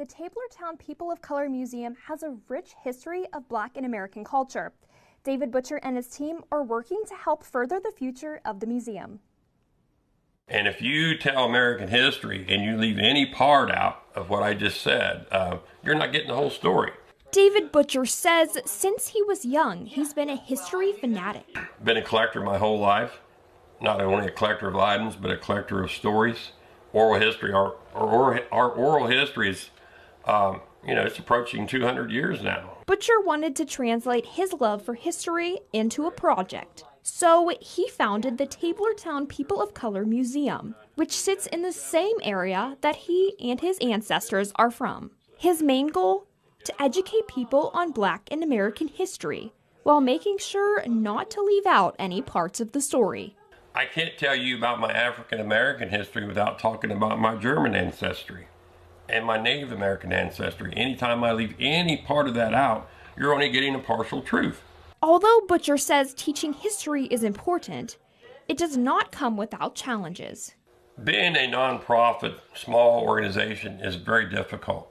the Tablertown People of Color Museum has a rich history of Black and American culture. David Butcher and his team are working to help further the future of the museum. And if you tell American history and you leave any part out of what I just said, you're not getting the whole story. David Butcher says since he was young, he's been a history fanatic. Been a collector my whole life. Not only a collector of items, but a collector of stories. Oral history, our oral history is, it's approaching 200 years now. Butcher wanted to translate his love for history into a project. So he founded the Tablertown People of Color Museum, which sits in the same area that he and his ancestors are from. His main goal? To educate people on Black and American history, while making sure not to leave out any parts of the story. I can't tell you about my African American history without talking about my German ancestry and my Native American ancestry. Anytime I leave any part of that out, you're only getting a partial truth. Although Butcher says teaching history is important, it does not come without challenges. Being a nonprofit, small organization is very difficult.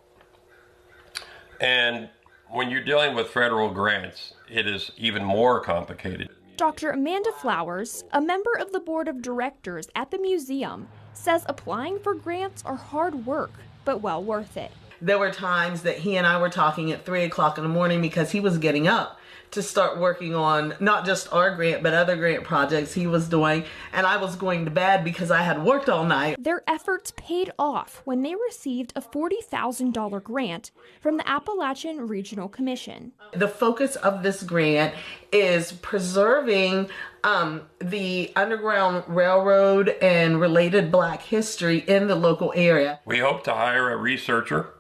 And when you're dealing with federal grants, it is even more complicated. Dr. Amanda Flowers, a member of the board of directors at the museum, says applying for grants are hard work, but well worth it. There were times that he and I were talking at 3 o'clock in the morning because he was getting up to start working on not just our grant, but other grant projects he was doing. And I was going to bed because I had worked all night. Their efforts paid off when they received a $40,000 grant from the Appalachian Regional Commission. The focus of this grant is preserving the Underground Railroad and related Black history in the local area. We hope to hire a researcher.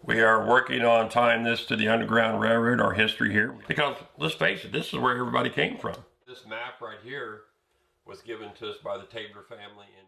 We are working on tying this to the Underground Railroad, our history here, because let's face it, this is where everybody came from. This map right here was given to us by the Tabler family in